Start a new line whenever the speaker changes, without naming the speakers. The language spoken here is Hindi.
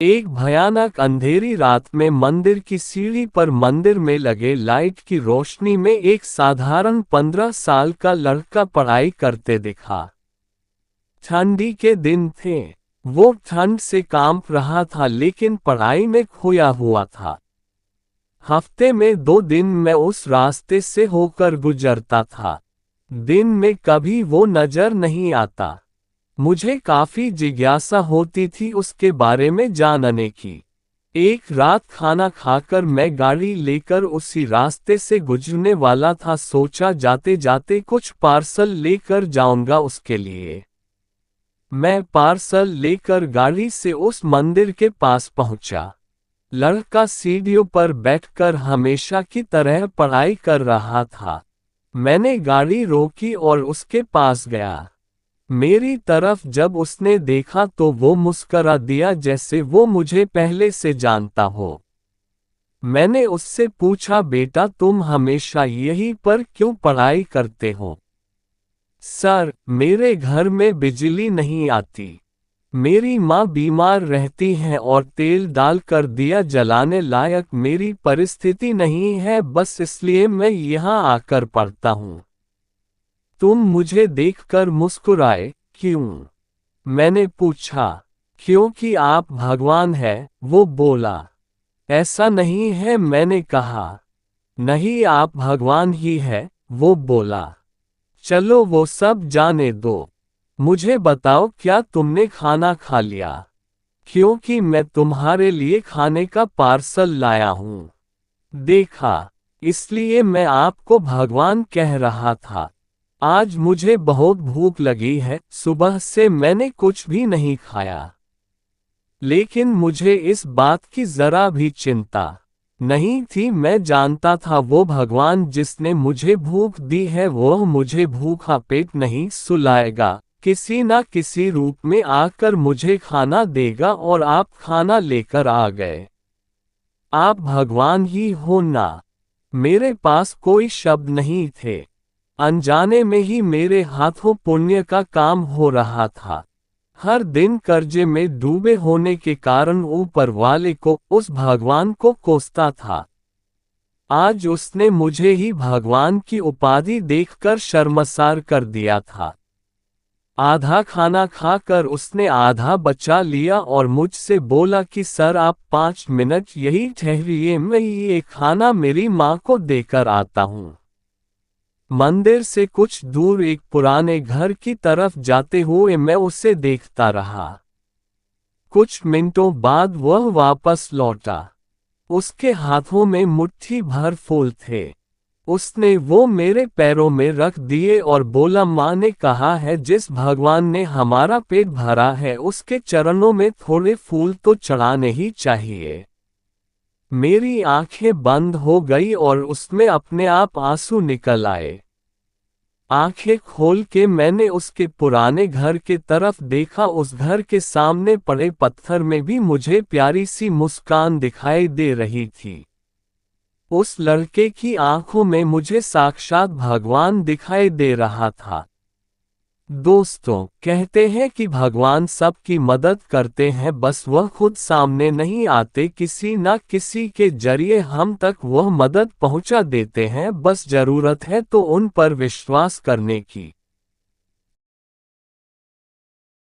एक भयानक अंधेरी रात में मंदिर की सीढ़ी पर मंदिर में लगे लाइट की रोशनी में एक साधारण 15 साल का लड़का पढ़ाई करते दिखा। ठंडी के दिन थे। वो ठंड से कांप रहा था लेकिन पढ़ाई में खोया हुआ था। हफ्ते में 2 दिन मैं उस रास्ते से होकर गुजरता था। दिन में कभी वो नजर नहीं आता। मुझे काफी जिज्ञासा होती थी उसके बारे में जानने की। एक रात खाना खाकर मैं गाड़ी लेकर उसी रास्ते से गुजरने वाला था। सोचा जाते जाते कुछ पार्सल लेकर जाऊंगा उसके लिए। मैं पार्सल लेकर गाड़ी से उस मंदिर के पास पहुंचा। लड़का सीढ़ियों पर बैठकर हमेशा की तरह पढ़ाई कर रहा था। मैंने गाड़ी रोकी और उसके पास गया। मेरी तरफ जब उसने देखा तो वो मुस्करा दिया जैसे वो मुझे पहले से जानता हो। मैंने उससे पूछा, बेटा तुम हमेशा यहीं पर क्यों पढ़ाई करते हो? सर, मेरे घर में बिजली नहीं आती। मेरी माँ बीमार रहती है और तेल डालकर दिया जलाने लायक मेरी परिस्थिति नहीं है, बस इसलिए मैं यहाँ आकर पढ़ता हूँ। तुम मुझे देखकर मुस्कुराए, क्यों? मैंने पूछा। क्योंकि आप भगवान हैं, वो बोला। ऐसा नहीं है, मैंने कहा। नहीं, आप भगवान ही है, वो बोला। चलो वो सब जाने दो। मुझे बताओ, क्या तुमने खाना खा लिया? क्योंकि मैं तुम्हारे लिए खाने का पार्सल लाया हूँ। देखा, इसलिए मैं आपको भगवान कह रहा था। आज मुझे बहुत भूख लगी है, सुबह से मैंने कुछ भी नहीं खाया। लेकिन मुझे इस बात की जरा भी चिंता नहीं थी। मैं जानता था वो भगवान जिसने मुझे भूख दी है वो मुझे भूखा पेट नहीं सुलाएगा, किसी ना किसी रूप में आकर मुझे खाना देगा। और आप खाना लेकर आ गए। आप भगवान ही हो ना? मेरे पास कोई शब्द नहीं थे। अनजाने में ही मेरे हाथों पुण्य का काम हो रहा था। हर दिन कर्जे में डूबे होने के कारण ऊपर वाले को, उस भगवान को कोसता था। आज उसने मुझे ही भगवान की उपाधि देखकर शर्मसार कर दिया था। आधा खाना खाकर उसने आधा बचा लिया और मुझसे बोला कि सर आप 5 मिनट यही ठहरिए, मैं ये खाना मेरी माँ को देकर आता हूँ। मंदिर से कुछ दूर एक पुराने घर की तरफ जाते हुए मैं उसे देखता रहा। कुछ मिनटों बाद वह वापस लौटा। उसके हाथों में मुट्ठी भर फूल थे। उसने वो मेरे पैरों में रख दिए और बोला, माँ ने कहा है जिस भगवान ने हमारा पेट भरा है उसके चरणों में थोड़े फूल तो चढ़ाने ही चाहिए। मेरी आंखें बंद हो गई और उसमें अपने आप आंसू निकल आए। आंखें खोल के मैंने उसके पुराने घर के तरफ देखा। उस घर के सामने पड़े पत्थर में भी मुझे प्यारी सी मुस्कान दिखाई दे रही थी। उस लड़के की आंखों में मुझे साक्षात भगवान दिखाई दे रहा था। दोस्तों, कहते हैं कि भगवान सबकी मदद करते हैं, बस वह खुद सामने नहीं आते, किसी न किसी के जरिए हम तक वह मदद पहुंचा देते हैं। बस जरूरत है तो उन पर विश्वास करने की।